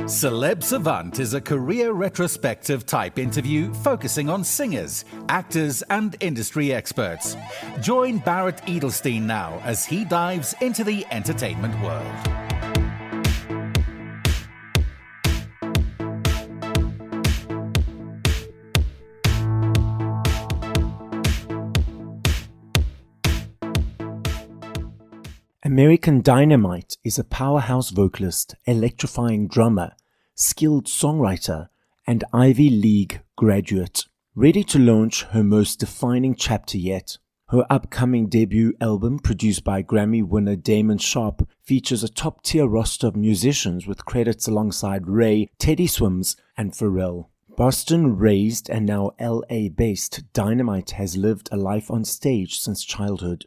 Celeb Savant is a career retrospective type interview focusing on singers, actors, and industry experts. Join Barrett Edelstein now as he dives into the entertainment world. American Dynamyte is a powerhouse vocalist, electrifying drummer, skilled songwriter, and Ivy League graduate, ready to launch her most defining chapter yet. Her upcoming debut album, produced by Grammy winner Damon Sharp, features a top-tier roster of musicians with credits alongside Ray, Teddy Swims, and Pharrell. Boston-raised and now LA-based, Dynamyte has lived a life on stage since childhood.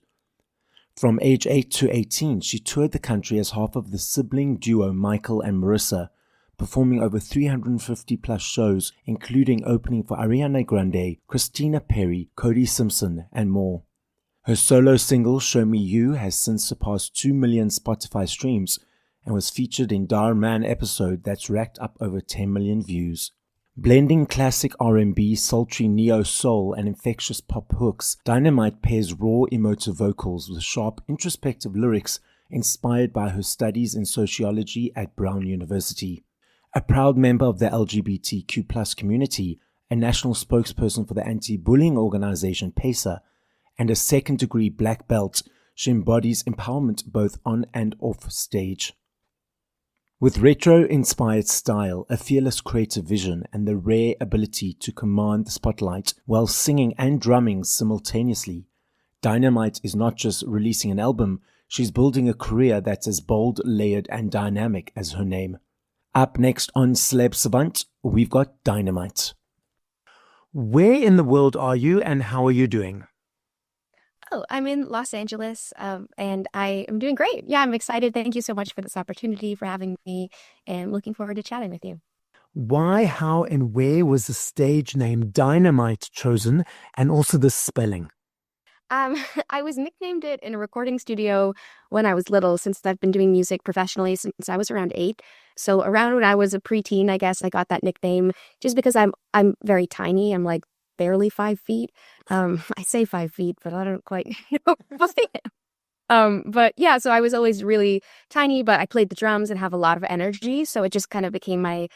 From age 8 to 18, she toured the country as half of the sibling duo Michael and Marisa, performing over 350 plus shows, including opening for Ariana Grande, Christina Perri, Cody Simpson, and more. Her solo single, Show Me You, has since surpassed 2 million Spotify streams and was featured in Dar Man episode that's racked up over 10 million views. Blending classic R&B, sultry neo-soul, and infectious pop hooks, Dynamyte pairs raw emotive vocals with sharp introspective lyrics inspired by her studies in sociology at Brown University. A proud member of the LGBTQ+ community, a national spokesperson for the anti-bullying organization PACER, and a second-degree black belt, she embodies empowerment both on and off stage. With retro-inspired style, a fearless creative vision, and the rare ability to command the spotlight while singing and drumming simultaneously, Dynamyte is not just releasing an album, she's building a career that's as bold, layered, and dynamic as her name. Up next on Celeb Savant, we've got Dynamyte. Where in the world are you and how are you doing? Oh, I'm in Los Angeles, and I am doing great. Yeah, I'm excited. Thank you so much for this opportunity, for having me, and looking forward to chatting with you. Why, how, and where was the stage name Dynamyte chosen, and also the spelling? I was nicknamed it in a recording studio when I was little, since I've been doing music professionally since I was around 8. So around when I was a preteen, I guess I got that nickname just because I'm very tiny. I'm like barely 5 feet. I say 5 feet, but I don't quite know what I am. But yeah, so I was always really tiny, but I played the drums and have a lot of energy. So it just kind of became my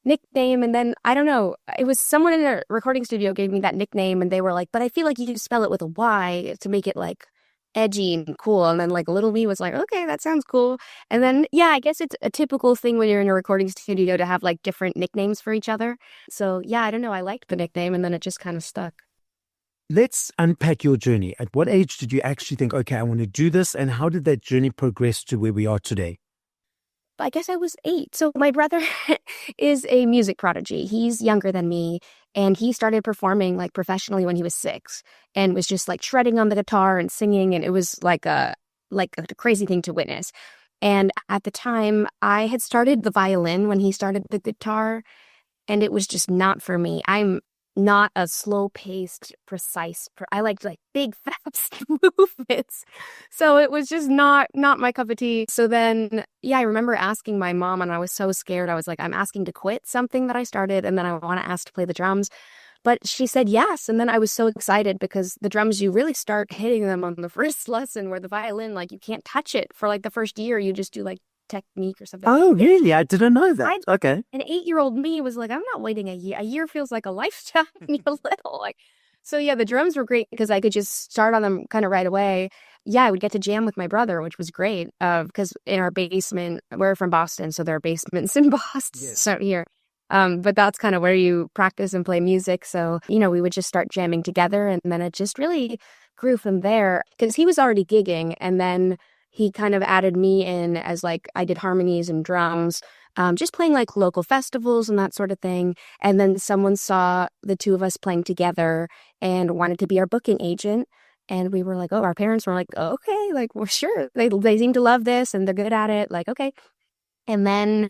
nickname. And then, I don't know, it was someone in a recording studio gave me that nickname and they were like, but I feel like you can spell it with a Y to make it like edgy and cool. And then like little me was like, okay, that sounds cool. And then, yeah, I guess it's a typical thing when you're in a recording studio to have like different nicknames for each other. So yeah, I don't know. I liked the nickname and then it just kind of stuck. Let's unpack your journey. At what age did you actually think, okay, I want to do this? And how did that journey progress to where we are today? I guess I was 8. So my brother is a music prodigy. He's younger than me. And he started performing like professionally when he was 6 and was just like shredding on the guitar and singing. And it was like a crazy thing to witness. And at the time, I had started the violin when he started the guitar. And it was just not for me. I'm not a slow-paced, precise. I liked like big, fast movements. So it was just not my cup of tea. So then, yeah, I remember asking my mom, and I was so scared. I was like, I'm asking to quit something that I started, and then I want to ask to play the drums. But she said yes, and then I was so excited because the drums, you really start hitting them on the first lesson, where the violin, like you can't touch it for like the first year. You just do like technique or something. Oh, really? I didn't know that. Okay. An 8-year-old me was like, I'm not waiting a year. A year feels like a lifetime when you're little. Like, so yeah, the drums were great because I could just start on them kind of right away. Yeah, I would get to jam with my brother, which was great because in our basement, we're from Boston, so there are basements in Boston. Yes. So here. But that's kind of where you practice and play music. So, we would just start jamming together, and then it just really grew from there because he was already gigging, and then he kind of added me in as like I did harmonies and drums, just playing like local festivals and that sort of thing. And then someone saw the two of us playing together and wanted to be our booking agent. And we were like, oh, our parents were like, oh, okay, like, well, sure. They seem to love this and they're good at it. Like, okay. And then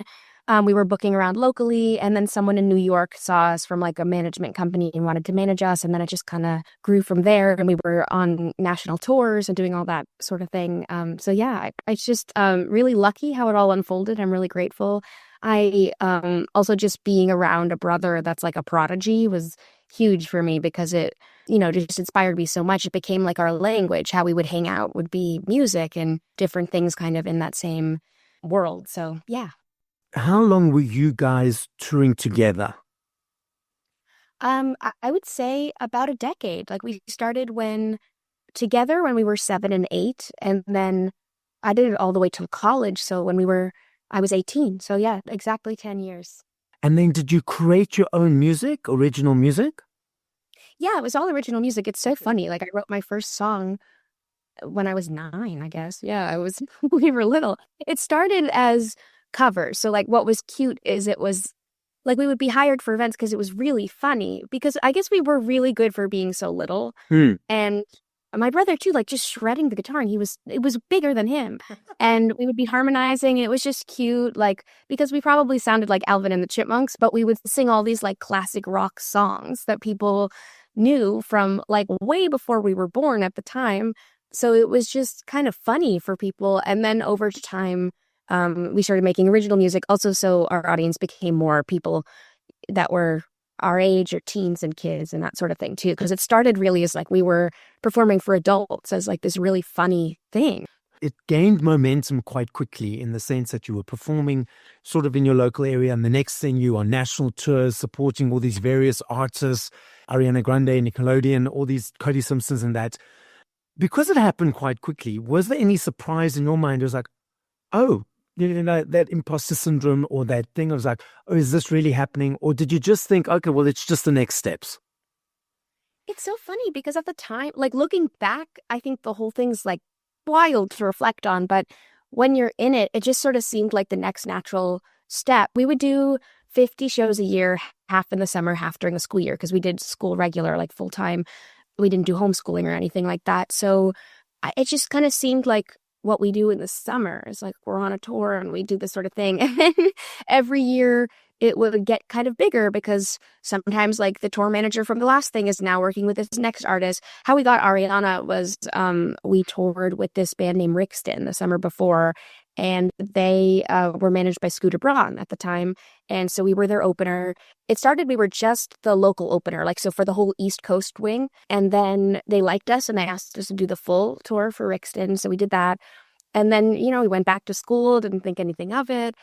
we were booking around locally, and then someone in New York saw us from like a management company and wanted to manage us, and then it just kind of grew from there, and we were on national tours and doing all that sort of thing. So yeah, I just really lucky how it all unfolded. I'm really grateful. I also just being around a brother that's like a prodigy was huge for me because it, just inspired me so much. It became like our language. How we would hang out would be music and different things kind of in that same world. So, yeah. How long were you guys touring together? I would say about a decade. Like we started together when we were 7 and 8, and then I did it all the way till college. So I was 18. So yeah, exactly 10 years. And then did you create your own music, original music? Yeah, it was all original music. It's so funny. Like I wrote my first song when I was 9, I guess. Yeah, I was we were little. It started as covers. So like what was cute is it was like we would be hired for events because it was really funny because I guess we were really good for being so little. And my brother too, like just shredding the guitar, and it was bigger than him. And we would be harmonizing. It was just cute, like because we probably sounded like Alvin and the Chipmunks, but we would sing all these like classic rock songs that people knew from like way before we were born at the time. So it was just kind of funny for people. And then over time, we started making original music also, so our audience became more people that were our age or teens and kids and that sort of thing too, because it started really as like we were performing for adults as like this really funny thing. It gained momentum quite quickly in the sense that you were performing sort of in your local area, and the next thing you on national tours supporting all these various artists, Ariana Grande, Nickelodeon, all these Cody Simpsons and that. Because it happened quite quickly, was there any surprise in your mind? It was like, oh, that imposter syndrome or that thing. I was like, oh, is this really happening? Or did you just think, okay, well, it's just the next steps? It's so funny because at the time, like looking back, I think the whole thing's like wild to reflect on. But when you're in it, it just sort of seemed like the next natural step. We would do 50 shows a year, half in the summer, half during the school year, because we did school regular, like full time. We didn't do homeschooling or anything like that. So it just kind of seemed like what we do in the summer is like we're on a tour and we do this sort of thing. And then every year it would get kind of bigger because sometimes like the tour manager from the last thing is now working with this next artist. How we got Ariana was we toured with this band named Rixton the summer before, and they were managed by Scooter Braun at the time. And so we were their opener. It started, we were just the local opener, like so for the whole East Coast wing. And then they liked us and they asked us to do the full tour for Rixton. So we did that. And then, we went back to school, didn't think anything of it.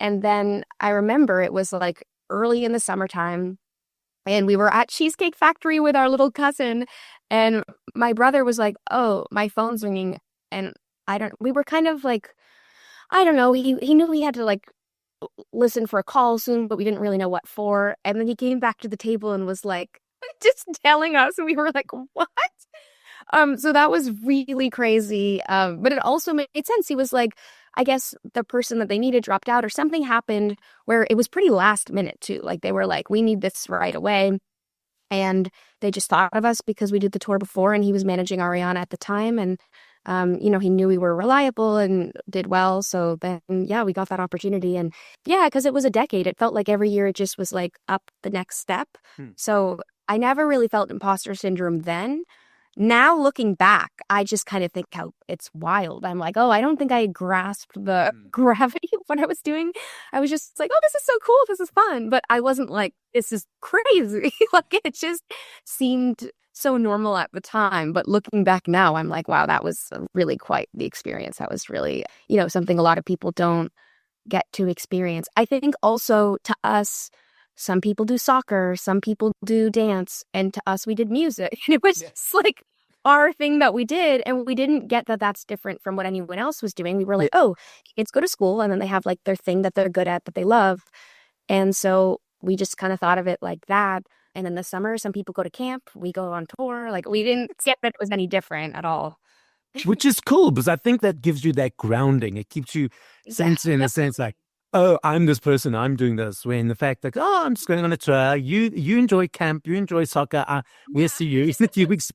And then I remember it was like early in the summertime and we were at Cheesecake Factory with our little cousin. And my brother was like, oh, my phone's ringing. And we were kind of like, I don't know. He knew he had to like listen for a call soon, but we didn't really know what for. And then he came back to the table and was like, just telling us. And we were like, what? So that was really crazy. But it also made sense. He was like, I guess the person that they needed dropped out or something happened where it was pretty last minute too. Like they were like, we need this right away. And they just thought of us because we did the tour before and he was managing Ariana at the time. And he knew we were reliable and did well. So then, we got that opportunity. And because it was a decade, it felt like every year it just was like up the next step. So I never really felt imposter syndrome then. Now looking back, I just kind of think how it's wild. I'm like, oh, I don't think I grasped the gravity of what I was doing. I was just like, oh, this is so cool. This is fun. But I wasn't like, this is crazy. Like it just seemed so normal at the time. But looking back now, I'm like, wow, that was really quite the experience. That was really, something a lot of people don't get to experience. I think also to us, some people do soccer, some people do dance, and to us, we did music. And it was just like our thing that we did. And we didn't get that that's different from what anyone else was doing. We were like, oh, kids go to school and then they have like their thing that they're good at, that they love. And so we just kind of thought of it like that. And in the summer, some people go to camp, we go on tour. Like we didn't get that it was any different at all. Which is cool because I think that gives you that grounding. It keeps you centered in a sense like, oh, I'm this person, I'm doing this. When the fact like, oh, I'm just going on a tour. You enjoy camp, you enjoy soccer. We'll see you in a few weeks.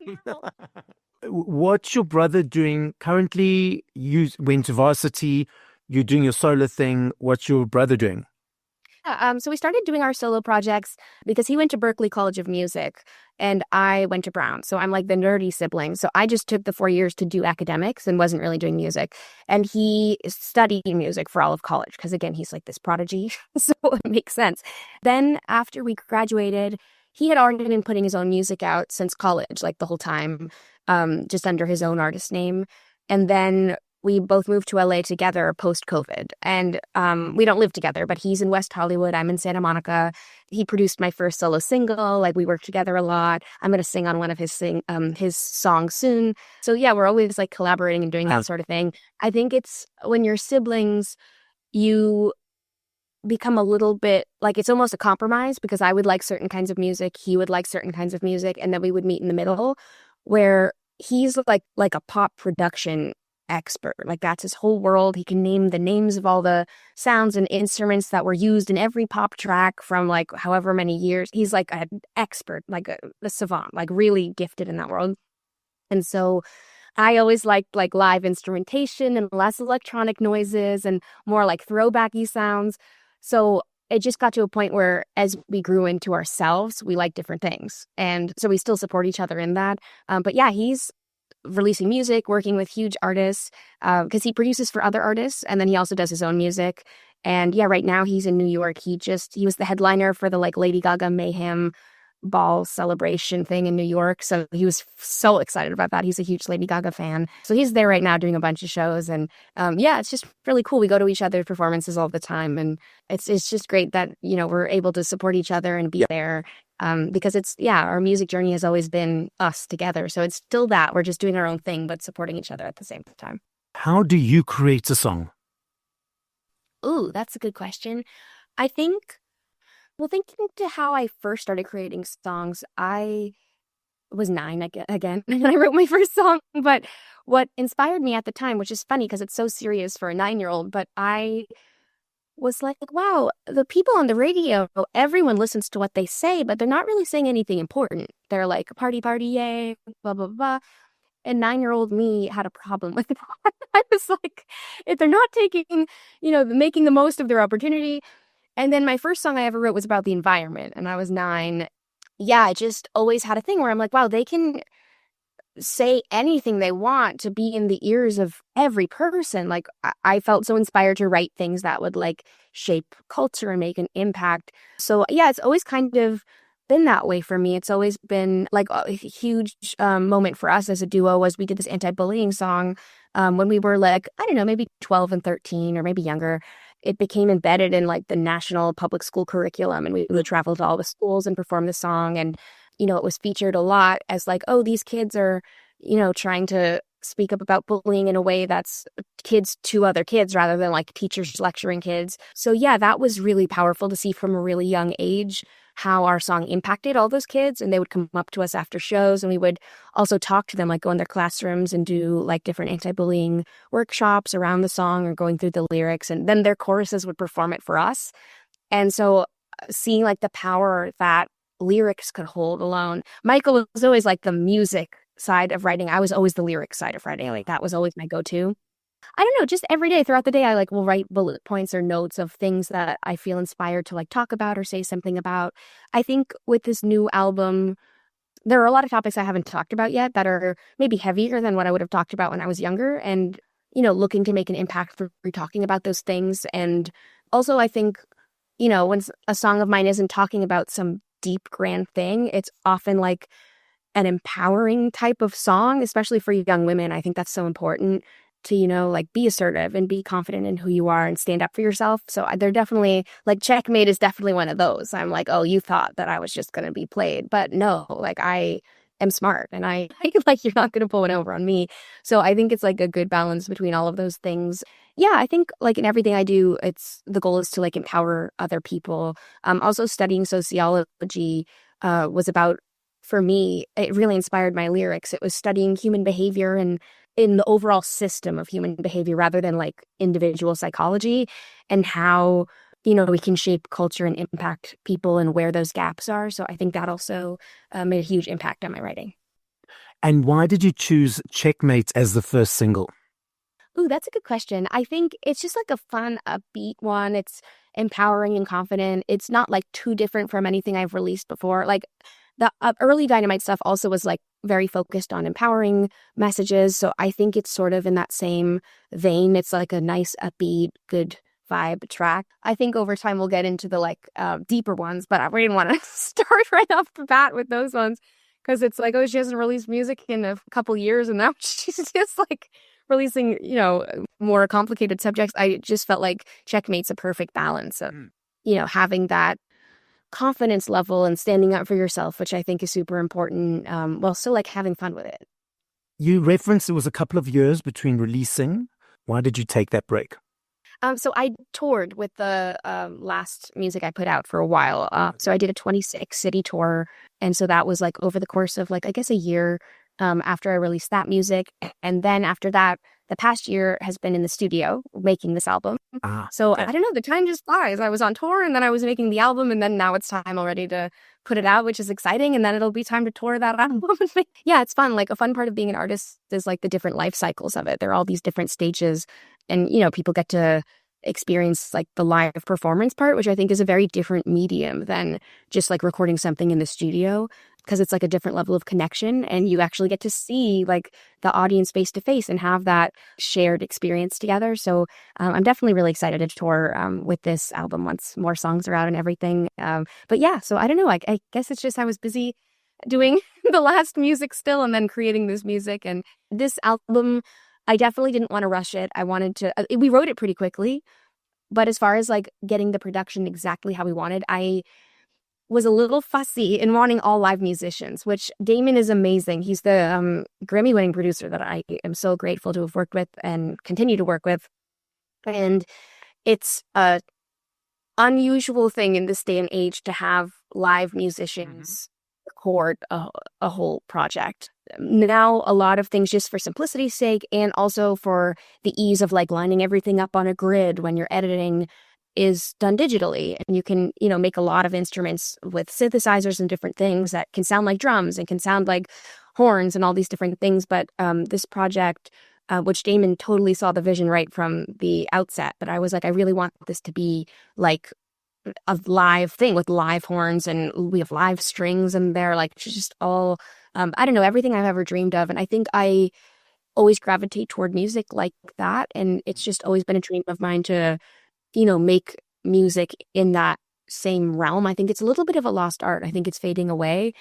What's your brother doing currently? You went to varsity, you're doing your solo thing. What's your brother doing? So we started doing our solo projects because he went to Berklee College of Music and I went to Brown. So I'm like the nerdy sibling. So I just took the 4 years to do academics and wasn't really doing music. And he studied music for all of college because, again, he's like this prodigy. So it makes sense. Then after we graduated, he had already been putting his own music out since college, like the whole time, just under his own artist name. And then we both moved to LA together post-COVID. And we don't live together, but he's in West Hollywood. I'm in Santa Monica. He produced my first solo single. Like, we work together a lot. I'm going to sing on one of his songs soon. So yeah, we're always like collaborating and doing that sort of thing. I think it's when you're siblings, you become a little bit like, it's almost a compromise because I would like certain kinds of music. He would like certain kinds of music. And then we would meet in the middle where he's like a pop production expert. Like, that's his whole world. He can name the names of all the sounds and instruments that were used in every pop track from like however many years. He's like an expert, like a savant, like really gifted in that world. And so I always liked like live instrumentation and less electronic noises and more like throwbacky sounds. So it just got to a point where as we grew into ourselves, we like different things. And so we still support each other in that. But yeah, he's releasing music, working with huge artists, because he produces for other artists, and then he also does his own music. And yeah, right now he's in New York. He was the headliner for the like Lady Gaga Mayhem ball celebration thing in New York. So he was so excited about that. He's a huge Lady Gaga fan. So he's there right now doing a bunch of shows. And yeah, it's just really cool. We go to each other's performances all the time. And it's just great that, you know, we're able to support each other and be there. Because our music journey has always been us together. So it's still that. We're just doing our own thing, but supporting each other at the same time. How do you create a song? Ooh, that's a good question. I think, thinking to how I first started creating songs, I was 9 again, and I wrote my first song. But what inspired me at the time, which is funny because it's so serious for a 9-year-old, but I was like, wow, the people on the radio, everyone listens to what they say, but they're not really saying anything important. They're like, party, party, yay, blah, blah, blah. And 9-year-old me had a problem with it. I was like, if they're not taking, making the most of their opportunity. And then my first song I ever wrote was about the environment, and I was 9. Yeah, I just always had a thing where I'm like, wow, they can say anything they want to be in the ears of every person. Like, I felt so inspired to write things that would like shape culture and make an impact. So yeah, it's always kind of been that way for me. It's always been like a huge moment for us as a duo was we did this anti-bullying song when we were like, I don't know, maybe 12 and 13 or maybe younger. It became embedded in like the national public school curriculum, and we would travel to all the schools and perform the song. And it was featured a lot as like, oh, these kids are, trying to speak up about bullying in a way that's kids to other kids rather than like teachers lecturing kids. So yeah, that was really powerful to see from a really young age how our song impacted all those kids. And they would come up to us after shows, and we would also talk to them, like go in their classrooms and do like different anti-bullying workshops around the song or going through the lyrics. And then their choruses would perform it for us. And so seeing like the power that lyrics could hold alone. Michael was always like the music side of writing. I was always the lyric side of writing. Like, that was always my go-to. I don't know, just every day throughout the day, I like will write bullet points or notes of things that I feel inspired to like talk about or say something about. I think with this new album, there are a lot of topics I haven't talked about yet that are maybe heavier than what I would have talked about when I was younger, and, looking to make an impact through talking about those things. And also, I think, when a song of mine isn't talking about some deep, grand thing, it's often like an empowering type of song, especially for young women. I think that's so important to, like be assertive and be confident in who you are and stand up for yourself. So they're definitely like Checkmate is definitely one of those. I'm like, oh, you thought that I was just going to be played, but no, like I am smart and I like, you're not going to pull one over on me. So I think it's like a good balance between all of those things. Yeah, I think like in everything I do, the goal is to like empower other people. Also studying sociology was about, for me, it really inspired my lyrics. It was studying human behavior and in the overall system of human behavior rather than like individual psychology, and how, we can shape culture and impact people and where those gaps are. So I think that also made a huge impact on my writing. And why did you choose Checkmate as the first single? Ooh, that's a good question. I think it's just like a fun, upbeat one. It's empowering and confident. It's not like too different from anything I've released before. Like the early Dynamyte stuff also was like very focused on empowering messages. So I think it's sort of in that same vein. It's like a nice, upbeat, good vibe track. I think over time we'll get into the like deeper ones, but we didn't want to start right off the bat with those ones because it's like, oh, she hasn't released music in a couple years and now she's just like releasing, more complicated subjects. I just felt like Checkmate's a perfect balance of, having that confidence level and standing up for yourself, which I think is super important, while still like having fun with it. You referenced it was a couple of years between releasing. Why did you take that break? So I toured with the last music I put out for a while. So I did a 26 city tour. And so that was like over the course of like, I guess a year after I released that music. And then after that, the past year has been in the studio making this album. So okay. I don't know, the time just flies. I was on tour and then I was making the album and then now it's time already to put it out, which is exciting. And then it'll be time to tour that album. Yeah, it's fun. Like a fun part of being an artist is like the different life cycles of it. There are all these different stages and, people get to experience like the live performance part, which I think is a very different medium than just like recording something in the studio because it's like a different level of connection and you actually get to see like the audience face to face and have that shared experience together. So I'm definitely really excited to tour with this album once more songs are out and everything. But yeah, so I don't know. I guess it's just I was busy doing the last music still and then creating this music. And this album, I definitely didn't want to rush it. I wanted to, we wrote it pretty quickly, but as far as like getting the production exactly how we wanted, I was a little fussy in wanting all live musicians, which Damon is amazing. He's the Grammy winning producer that I am so grateful to have worked with and continue to work with. And it's a unusual thing in this day and age to have live musicians record a whole project. Now, a lot of things just for simplicity's sake and also for the ease of like lining everything up on a grid when you're editing is done digitally. And you can, make a lot of instruments with synthesizers and different things that can sound like drums and can sound like horns and all these different things. But this project, which Damon totally saw the vision right from the outset, but I was like, I really want this to be like a live thing with live horns and we have live strings and they're like just all I don't know, everything I've ever dreamed of. And I think I always gravitate toward music like that, and it's just always been a dream of mine to make music in that same realm. I think it's a little bit of a lost art. I think it's fading away.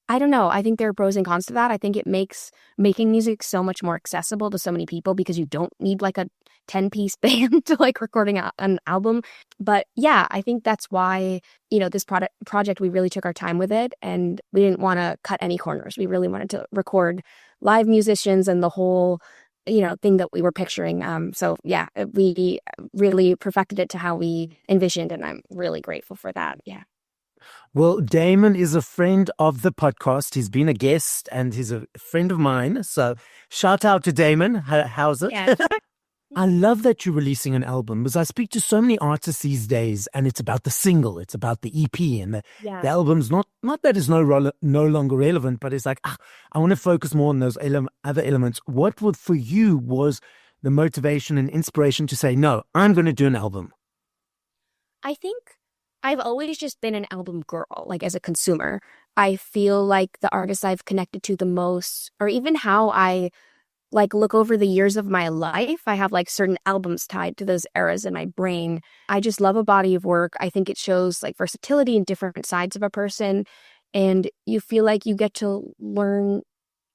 I don't know. I think there are pros and cons to that. I think it makes making music so much more accessible to so many people because you don't need like a 10-piece band to like recording an album. But yeah, I think that's why, this project, we really took our time with it and we didn't want to cut any corners. We really wanted to record live musicians and the whole, thing that we were picturing. So yeah, we really perfected it to how we envisioned and I'm really grateful for that. Yeah. Well, Damon is a friend of the podcast. He's been a guest and he's a friend of mine. So shout out to Damon. How's it? Yeah. I love that you're releasing an album because I speak to so many artists these days and it's about the single, it's about the EP and the album's not that it's no longer relevant, but it's like, I want to focus more on those other elements. What for you was the motivation and inspiration to say, no, I'm going to do an album? I think I've always just been an album girl, like as a consumer. I feel like the artists I've connected to the most, or even how I like look over the years of my life, I have like certain albums tied to those eras in my brain. I just love a body of work. I think it shows like versatility and different sides of a person. And you feel like you get to learn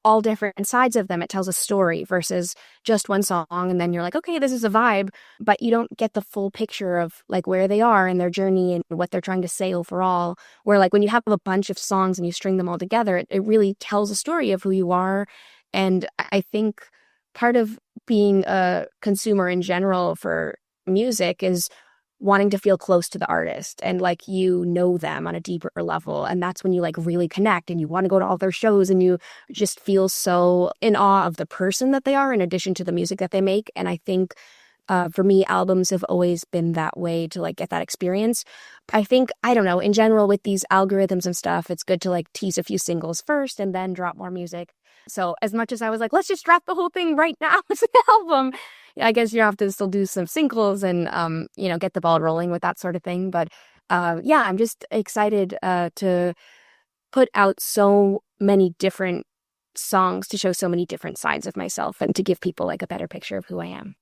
all different sides of them. It tells a story versus just one song. And then you're like, okay, this is a vibe, but you don't get the full picture of like where they are in their journey and what they're trying to say overall. Where like when you have a bunch of songs and you string them all together, it really tells a story of who you are. And I think part of being a consumer in general for music is wanting to feel close to the artist and like know them on a deeper level. And that's when you like really connect and you want to go to all their shows and you just feel so in awe of the person that they are in addition to the music that they make. And I think for me, albums have always been that way to like get that experience. I think, I don't know, in general with these algorithms and stuff, it's good to like tease a few singles first and then drop more music. So as much as I was like, let's just drop the whole thing right now as an album, I guess you have to still do some singles and, get the ball rolling with that sort of thing. But yeah, I'm just excited to put out so many different songs to show so many different sides of myself and to give people like a better picture of who I am.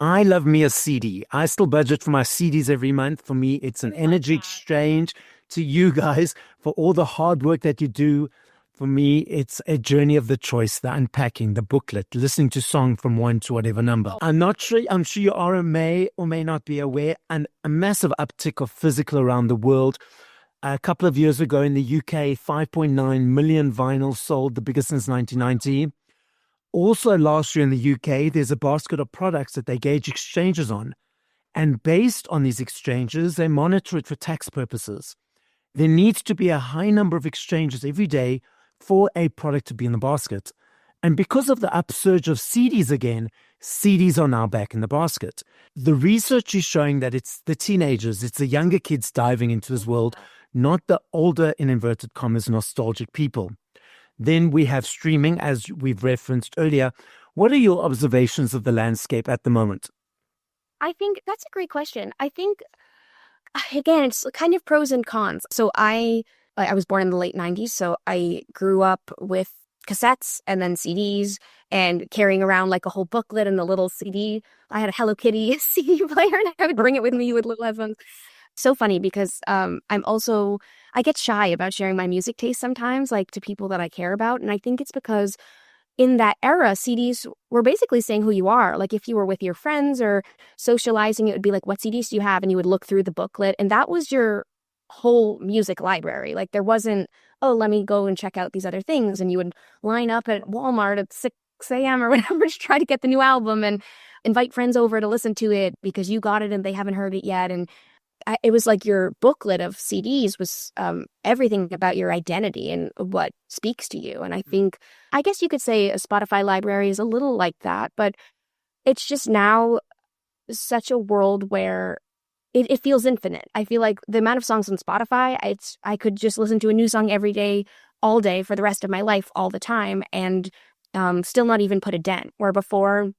I love me a CD. I still budget for my CDs every month. For me, it's an energy exchange. To you guys, for all the hard work that you do. For me, it's a journey of the choice, the unpacking, the booklet, listening to song from 1 to whatever number. I'm sure you are may or may not be aware, and a massive uptick of physical around the world. A couple of years ago in the UK, 5.9 million vinyls sold, the biggest since 1990. Also last year in the UK, there's a basket of products that they gauge exchanges on. And based on these exchanges, they monitor it for tax purposes. There needs to be a high number of exchanges every day for a product to be in the basket. And because of the upsurge of CDs again, CDs are now back in the basket. The research is showing that it's the teenagers, it's the younger kids diving into this world, not the older, in inverted commas, nostalgic people. Then we have streaming, as we've referenced earlier. What are your observations of the landscape at the moment? I think that's a great question. I think, again, it's kind of pros and cons. So I was born in the late 90s, so I grew up with cassettes and then CDs and carrying around like a whole booklet and the little CD. I had a Hello Kitty CD player and I would bring it with me with little headphones. So funny because I get shy about sharing my music taste sometimes, like to people that I care about. And I think it's because in that era, CDs were basically saying who you are. Like if you were with your friends or socializing, it would be like, what CDs do you have? And you would look through the booklet. And that was your whole music library. Like there wasn't, oh, let me go and check out these other things. And you would line up at Walmart at 6 a.m. or whatever to try to get the new album and invite friends over to listen to it because you got it and they haven't heard it yet. And it was like your booklet of CDs was everything about your identity and what speaks to you. And I guess you could say a Spotify library is a little like that, but it's just now such a world where it feels infinite. I feel like the amount of songs on Spotify, I could just listen to a new song every day, all day for the rest of my life, all the time, and still not even put a dent. Where before,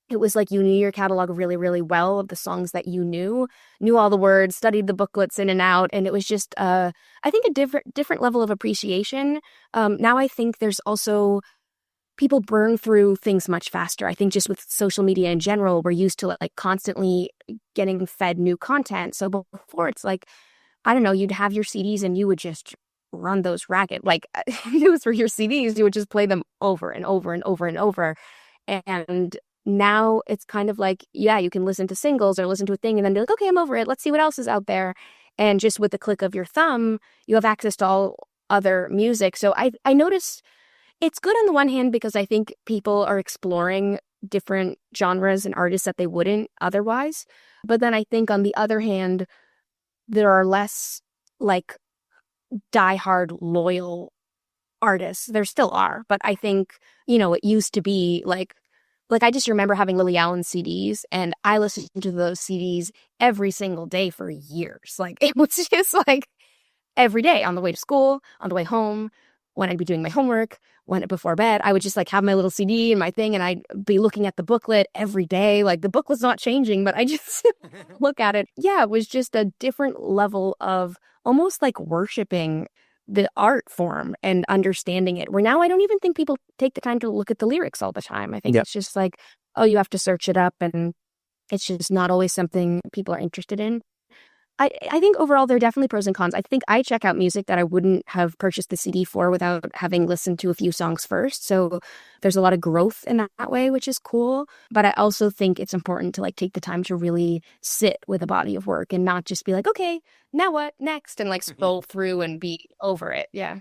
it was like you knew your catalog really, really well of the songs that you knew all the words, studied the booklets in and out, and it was just, I think, a different level of appreciation. Now I think there's also people burn through things much faster. I think just with social media in general, we're used to like constantly getting fed new content. So before it's like, I don't know, you'd have your CDs and you would just run those ragged. Like those were your CDs, you would just play them over and over and over and over. And now it's kind of like, yeah, you can listen to singles or listen to a thing and then be like, okay, I'm over it. Let's see what else is out there. And just with the click of your thumb, you have access to all other music. So I noticed it's good on the one hand because I think people are exploring different genres and artists that they wouldn't otherwise. But then I think on the other hand, there are less like diehard loyal artists. There still are, but I think, it used to be like I just remember having Lily Allen CDs and I listened to those CDs every single day for years. Like it was just like every day on the way to school, on the way home, when I'd be doing my homework, before bed, I would just like have my little CD and my thing and I'd be looking at the booklet every day. Like the booklet's not changing, but I just look at it. Yeah, it was just a different level of almost like worshiping the art form and understanding it. Where now I don't even think people take the time to look at the lyrics all the time. I think It's just like, oh, you have to search it up and it's just not always something people are interested in. I think overall there are definitely pros and cons. I think I check out music that I wouldn't have purchased the CD for without having listened to a few songs first. So there's a lot of growth in that way, which is cool. But I also think it's important to like take the time to really sit with a body of work and not just be like, okay, now what next? And like scroll through and be over it. Yeah.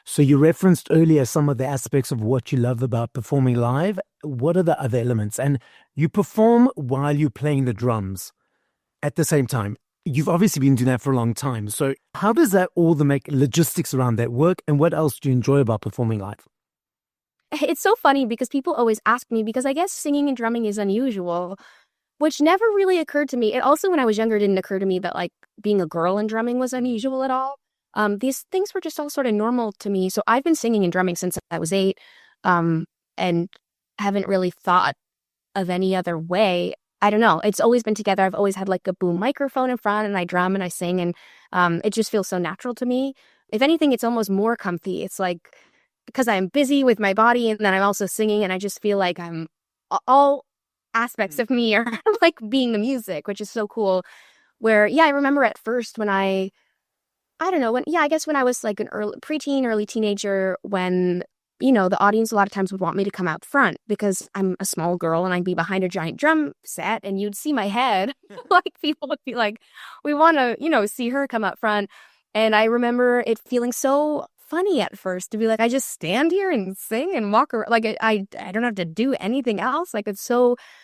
So you referenced earlier some of the aspects of what you love about performing live. What are the other elements? And you perform while you're playing the drums. At the same time, you've obviously been doing that for a long time. So how does that all make logistics around that work? And what else do you enjoy about performing live? It's so funny because people always ask me because I guess singing and drumming is unusual, which never really occurred to me. It also, when I was younger, didn't occur to me that like being a girl and drumming was unusual at all. these things were just all sort of normal to me. So I've been singing and drumming since I was 8, and haven't really thought of any other way. I don't know. It's always been together. I've always had like a boom microphone in front, and I drum and I sing, and it just feels so natural to me. If anything, it's almost more comfy. It's like because I'm busy with my body and then I'm also singing, and I just feel like I'm all aspects of me are like being the music, which is so cool. Where, yeah, I remember at first when I don't know, I guess when I was like an preteen, early teenager, when, the audience a lot of times would want me to come out front because I'm a small girl and I'd be behind a giant drum set and you'd see my head. Like people would be like, we want to, see her come up front. And I remember it feeling so funny at first to be like, I just stand here and sing and walk around. Like I don't have to do anything else. Like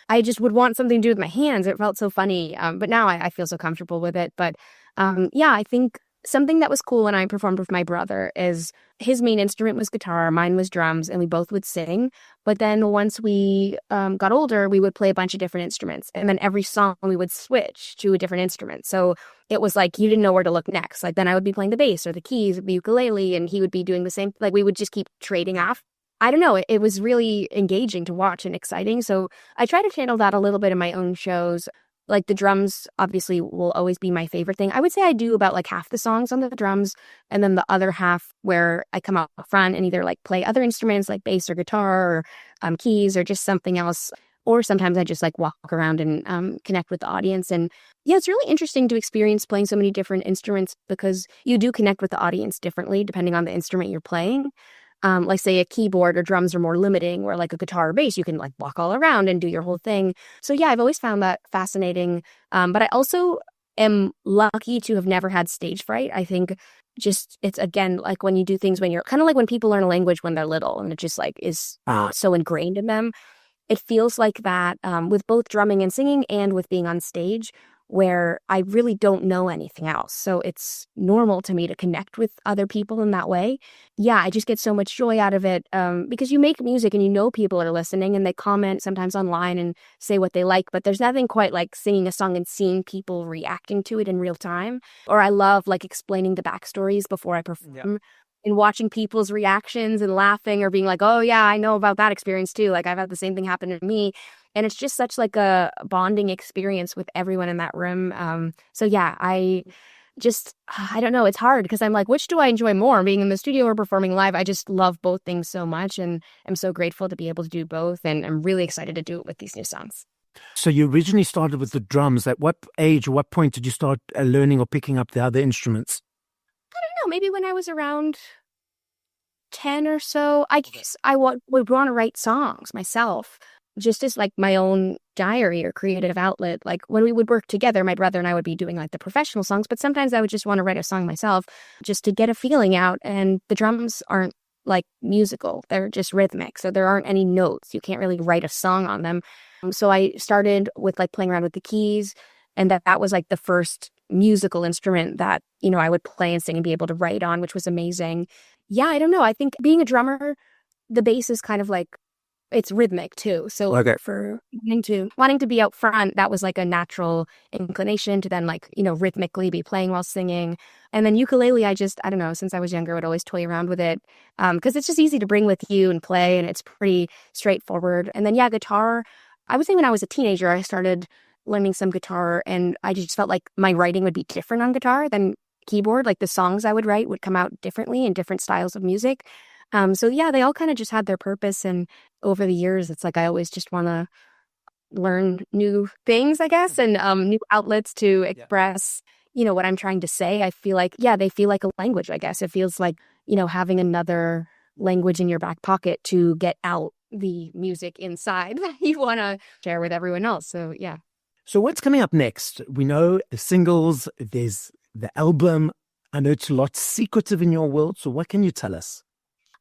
I just would want something to do with my hands. It felt so funny. But now I feel so comfortable with it. But yeah, I think something that was cool when I performed with my brother is his main instrument was guitar, mine was drums, and we both would sing. But then once we got older, we would play a bunch of different instruments. And then every song we would switch to a different instrument. So it was like you didn't know where to look next. Like then I would be playing the bass or the keys or the ukulele, and he would be doing the same. Like we would just keep trading off. I don't know. It was really engaging to watch and exciting. So I try to channel that a little bit in my own shows. Like the drums obviously will always be my favorite thing. I would say I do about like half the songs on the drums, and then the other half where I come out front and either like play other instruments like bass or guitar or keys or just something else. Or sometimes I just like walk around and connect with the audience. And yeah, it's really interesting to experience playing so many different instruments because you do connect with the audience differently depending on the instrument you're playing. Like say a keyboard or drums are more limiting, where like a guitar or bass, you can like walk all around and do your whole thing. So yeah, I've always found that fascinating. But I also am lucky to have never had stage fright. I think just it's again, like when you do things when you're kind of like when people learn a language when they're little and it just like is so ingrained in them. It feels like that with both drumming and singing and with being on stage, where I really don't know anything else. So it's normal to me to connect with other people in that way. Yeah, I just get so much joy out of it because you make music and you know people are listening and they comment sometimes online and say what they like. But there's nothing quite like singing a song and seeing people reacting to it in real time. Or I love like explaining the backstories before I perform. Yeah. And watching people's reactions and laughing or being like, oh, yeah, I know about that experience, too. Like, I've had the same thing happen to me. And it's just such like a bonding experience with everyone in that room. So, yeah, I don't know. It's hard because I'm like, which do I enjoy more, being in the studio or performing live? I just love both things so much. And I'm so grateful to be able to do both. And I'm really excited to do it with these new songs. So you originally started with the drums. At what age or what point did you start learning or picking up the other instruments? Maybe when I was around 10 or so, I guess I would want to write songs myself, just as like my own diary or creative outlet. Like when we would work together, my brother and I would be doing like the professional songs, but sometimes I would just want to write a song myself just to get a feeling out. And the drums aren't like musical, they're just rhythmic. So there aren't any notes. You can't really write a song on them. So I started with like playing around with the keys, and that was like the first musical instrument that, I would play and sing and be able to write on, which was amazing. Yeah, I don't know. I think being a drummer, the bass is kind of like, it's rhythmic too. So for wanting to be out front, that was like a natural inclination to then like, rhythmically be playing while singing. And then ukulele, I don't know, since I was younger, I would always toy around with it because it's just easy to bring with you and play, and it's pretty straightforward. And then, yeah, guitar, I would say when I was a teenager, I started learning some guitar, and I just felt like my writing would be different on guitar than keyboard. Like the songs I would write would come out differently in different styles of music. So yeah, they all kind of just had their purpose. And over the years, it's like I always just want to learn new things, I guess, and new outlets to express, what I'm trying to say. I feel like, they feel like a language, I guess. It feels like, having another language in your back pocket to get out the music inside that you want to share with everyone else. So yeah. So what's coming up next? We know the singles, there's the album. I know it's a lot secretive in your world. So what can you tell us?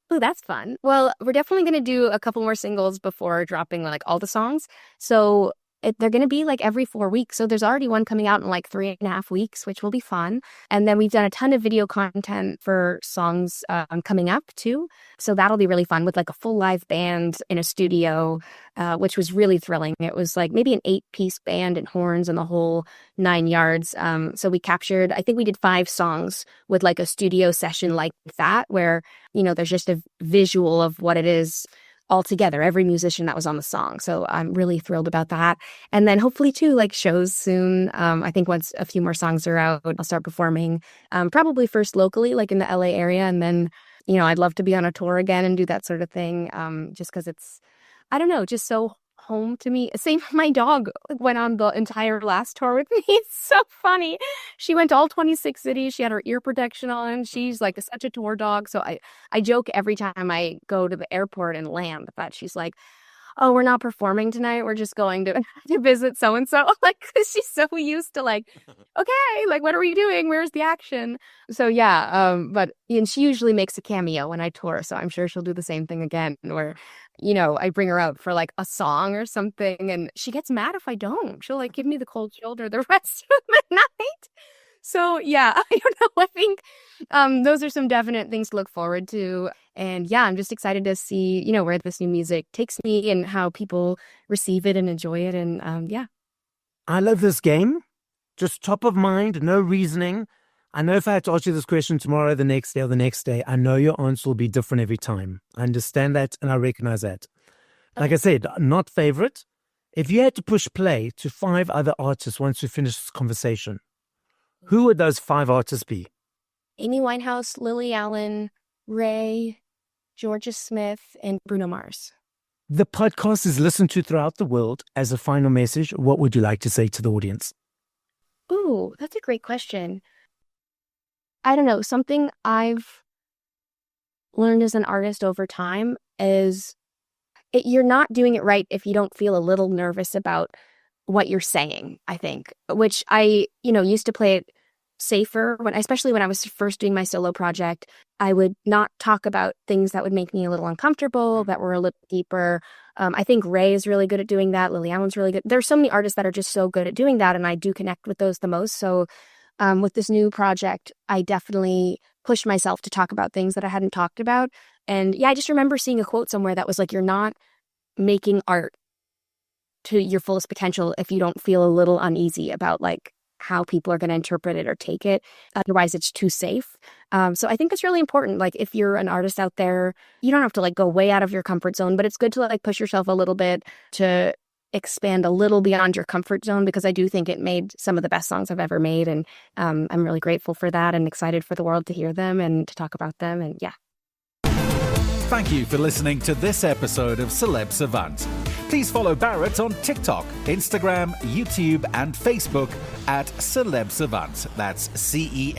Oh, that's fun. Well, we're definitely going to do a couple more singles before dropping like all the songs. So they're going to be like every 4 weeks. So there's already one coming out in like 3.5 weeks, which will be fun. And then we've done a ton of video content for songs coming up too. So that'll be really fun with like a full live band in a studio, which was really thrilling. It was like maybe an 8-piece band and horns and the whole 9 yards. So we captured, I think we did 5 songs with like a studio session like that, where, there's just a visual of what it is all together, every musician that was on the song. So I'm really thrilled about that. And then hopefully too, like shows soon. I think once a few more songs are out, I'll start performing, probably first locally, like in the LA area. And then, I'd love to be on a tour again and do that sort of thing. Just because it's, I don't know, just so home to me. Same, my dog went on the entire last tour with me. It's so funny. She went to all 26 cities. She had her ear protection on. She's like such a tour dog. So I joke every time I go to the airport and land that she's like, oh, we're not performing tonight. We're just going to visit so-and-so. Like, because she's so used to like, okay, like, what are we doing? Where's the action? So yeah, and she usually makes a cameo when I tour. So I'm sure she'll do the same thing again where, I bring her out for like a song or something and she gets mad if I don't. She'll like give me the cold shoulder the rest of the night. So yeah, I don't know. I think those are some definite things to look forward to. And yeah, I'm just excited to see, where this new music takes me and how people receive it and enjoy it. And yeah. I love this game. Just top of mind, no reasoning. I know if I had to ask you this question tomorrow, the next day, or the next day, I know your answer will be different every time. I understand that and I recognize that. Like I said, not favorite. If you had to push play to 5 other artists once we finish this conversation, who would those 5 artists be? Amy Winehouse, Lily Allen, Ray, Georgia Smith, and Bruno Mars. The podcast is listened to throughout the world. As a final message, what would you like to say to the audience? Ooh, that's a great question. I don't know. Something I've learned as an artist over time is you're not doing it right if you don't feel a little nervous about what you're saying, I think, which I, used to play it safer especially when I was first doing my solo project. I would not talk about things that would make me a little uncomfortable, that were a little deeper. I think Ray is really good at doing that. Lily Allen's really good. There's so many artists that are just so good at doing that, and I do connect with those the most. So with this new project, I definitely pushed myself to talk about things that I hadn't talked about. And yeah, I just remember seeing a quote somewhere that was like, you're not making art to your fullest potential if you don't feel a little uneasy about like how people are going to interpret it or take it. Otherwise, it's too safe. So I think it's really important. Like if you're an artist out there, you don't have to like go way out of your comfort zone, but it's good to like push yourself a little bit to expand a little beyond your comfort zone, because I do think it made some of the best songs I've ever made. And I'm really grateful for that and excited for the world to hear them and to talk about them. And yeah. Thank you for listening to this episode of Celeb Savant. Please follow Barrett on TikTok, Instagram, YouTube, and Facebook at Celeb Savant. That's CelebSavant.